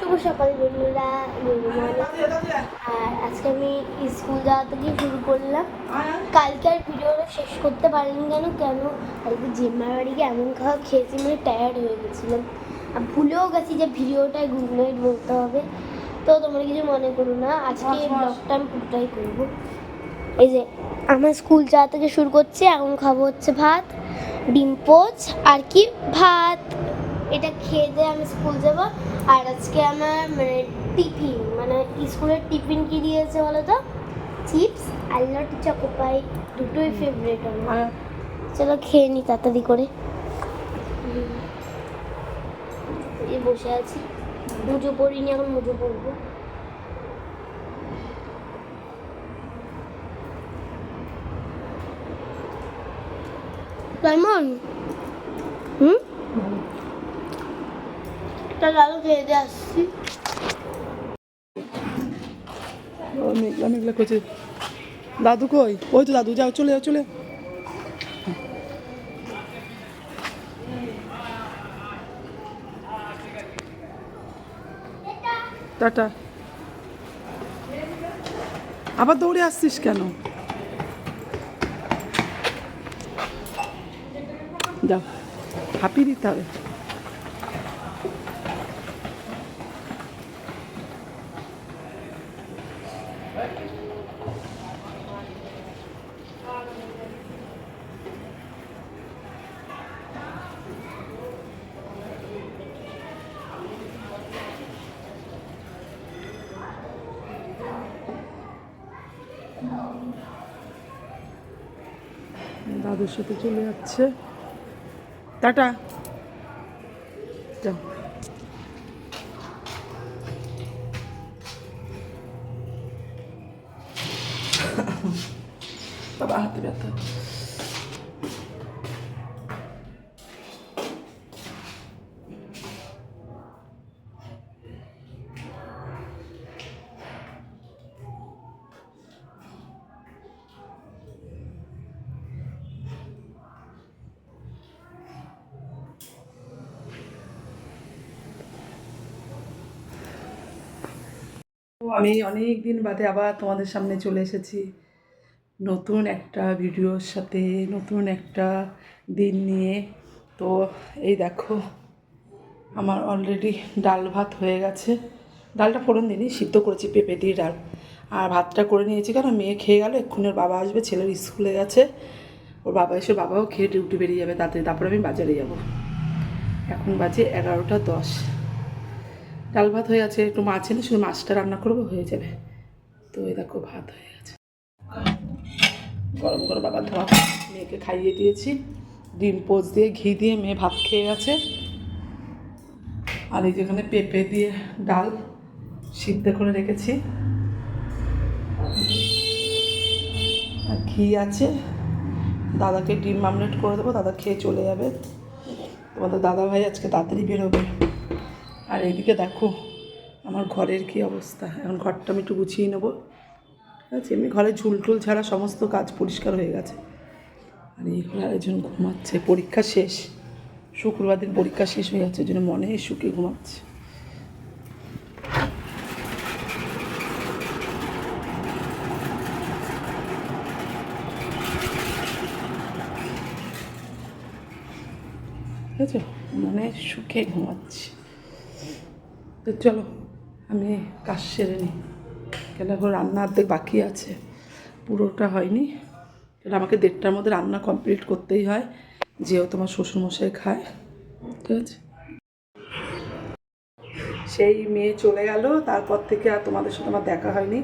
শুভ সকাল বন্ধুরা, আর আজকে আমি স্কুল যাওয়া থেকে শুরু করলাম। কালকে আর ভিডিওটা শেষ করতে পারিনি। কেন কালকে জেম্মার বাড়ি গিয়ে এমন খাওয়া খেয়েছি, মানে টায়ার্ড হয়ে গেছিলাম। আর ভুলেও গেছি যে ভিডিওটায় গুড নাইট বলতে হবে। তো তোমরা কিছু মনে করো না, আজকে ব্লগটা আমি পুরোটাই করবো। এই যে আমার স্কুল যাওয়া থেকে শুরু করছে। এখন খাবো হচ্ছে ভাত, ডিম পোচ আর কি ভাত। এটা খেয়ে দিয়ে আমি স্কুল যাবো। আর আজকে আমার টিফিন, স্কুলের টিফিন কি দিয়েছে বলো তো? চিপস আর লটি চকোপাই, দুটোই ফেভারিট আমার। চলো খেয়ে নি তাড়াতাড়ি করে। এই বসে আছি, মুজো পড়িনি, এখন মুজো পড়বো। কেমন? দাদু খেয়ে দিয়ে আসছি। মেঘলা মেঘলা করছে। দাদু কই? ওই তো দাদু, যাও চলে যাও, চলে টাটা। আবার দৌড়ে আসছিস কেন? যাও, হাঁপিয়ে দিতে হবে। দাদুর সাথে চলে যাচ্ছে। টাটা, যাও। বাবা হাতে ব্যথা। আমি অনেক দিন বাদে আবার তোমাদের সামনে চলে এসেছি নতুন একটা ভিডিওর সাথে, নতুন একটা দিন নিয়ে। তো এই দেখো, আমার অলরেডি ডাল ভাত হয়ে গেছে। ডালটা ফোড়ন দিইনি, সিদ্ধ করেছি পেঁপে দিয়ে ডাল। আর ভাতটা করে নিয়েছি, কারণ মেয়ে খেয়ে গেল, এক্ষুনি ওর বাবা আসবে, ছেলের স্কুলে গেছে। ওর বাবা এসে, বাবাও খেয়ে ডিউটি বেরিয়ে যাবে তাড়াতাড়ি, তারপরে আমি বাজারে যাব। এখন বাজে 11টা 10। ডাল ভাত হয়ে আছে, একটু মাছ এনে শুধু মাছটা রান্না করবো, হয়ে যাবে। তো এই দেখো ভাত হয়ে গেছে, গরম গরম বাবা ধোয়া। মেয়েকে খাইয়ে দিয়েছি, ডিম পোচ দিয়ে ঘি দিয়ে মেয়ে ভাত খেয়ে গেছে। আর এই যেখানে পেঁপে দিয়ে ডাল সিদ্ধ করে রেখেছি, আর ঘি আছে। দাদাকে ডিম আমলেট করে দেবো, দাদা খেয়ে চলে যাবে। তোমাদের দাদা ভাই আজকে তাড়াতাড়ি বেরোবে। আর এইদিকে দেখো আমার ঘরের কী অবস্থা। এখন ঘরটা আমি একটু গুছিয়ে নেবো, ঠিক আছে? এমনি ঘরে ঝুলটুল ছাড়া সমস্ত কাজ পরিষ্কার হয়ে গেছে। আর এই ঘরে আরেকজন ঘুমাচ্ছে, পরীক্ষা শেষ, শুক্রবার দিন পরীক্ষা শেষ হয়ে যাচ্ছে, ওই জন্য মনে সুখে ঘুমাচ্ছে। ঠিক আছে, মনে সুখে ঘুমাচ্ছি। তো চলো আমি কাজ সেরে নিই, কেন এখন রান্না অর্ধেক বাকি আছে, পুরোটা হয়নি। কেন আমাকে 1:30টার মধ্যে রান্না কমপ্লিট করতেই হয়, যেহেতু আমার শ্বশুরমশাই খায়। ঠিক আছে, সেই মেয়ে চলে গেল, তারপর থেকে আর তোমাদের সাথে আমার দেখা হয়নি।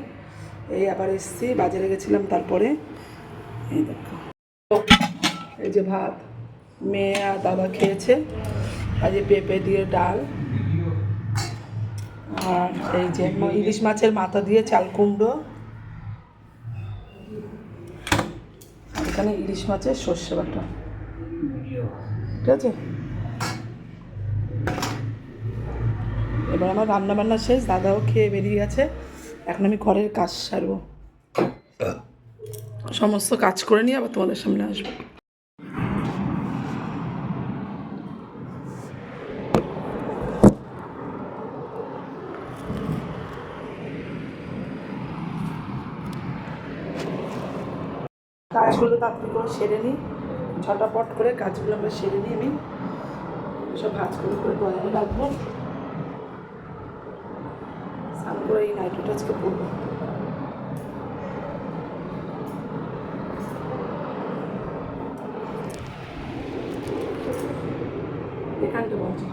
এই আবার এসছি, বাজারে গেছিলাম, তারপরে এই দেখো, এই যে ভাত মেয়ে আর দাদা খেয়েছে, আর যে পেঁপে দিয়ে ডাল, আর এই যে ইলিশ মাছের মাথা দিয়ে চাল কুমড়ো, আর এখানে ইলিশ মাছের সর্ষে বাটা। ঠিক আছে, এবার আমার রান্না বান্না শেষ, দাদাও খেয়ে বেরিয়ে গেছে। এখন আমি ঘরের কাজ সারবো, সমস্ত কাজ করে নিয়ে আবার তোমাদের সামনে আসবো। কাজগুলো তাড়াতাড়ি করে সেরে নিই, ঝটাপট করে কাজগুলো আমরা সেরে নিই। আমি সব ভাজ করে ডয়ারে রাখবো। স্নান করে এই নাইটিটা আজকে পরবো। এখানটা বলছি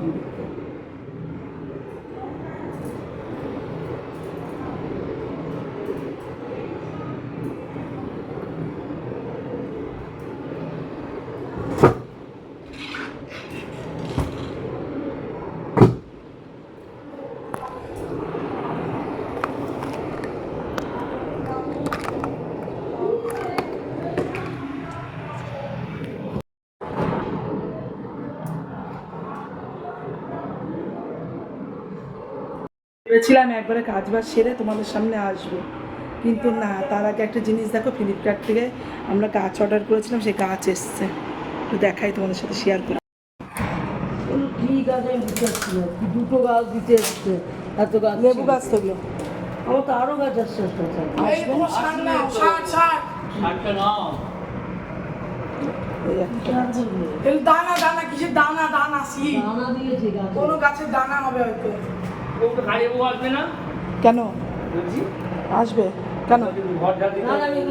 ভেবেছিলাম একবারে কাজ বাজ সেরে তোমাদের সামনে আসবো, কিন্তু না, তার আগে একটা জিনিস দেখো, ফ্লিপকার্ট থেকে আমরা গাছ অর্ডার করেছিলাম, সেই গাছ এসছে, তো দেখাই তোমাদের সাথে শেয়ার করি। কি গাছ আমি বুঝতে পারছি না, কি দুটো গাছ দিতে এসছে, এত গাছ লেবু গাছ তো ওগুলো আমার তো আরো গাছ আসছে আসতে আসবে। এই একটা। দানা দানা কিসের দানা দানা সি দানা দিয়েছে গাছ কোনো গাছের দানা হবে হয়তো। কেন আসবে কেন?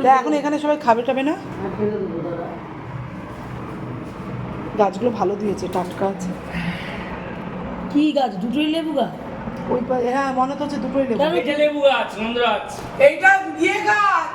তা এখন এখানে সবাই খাবে টাবে না? ফেলে দেবো দাদা। গাছগুলো ভালো দিয়েছে, টাটকা আছে। কি গাছ? দুটোই লেবু গাছ? ওই হ্যাঁ, মনে তো হচ্ছে দুটোই লেবু। কেন? এইটা ইয়ে গাছ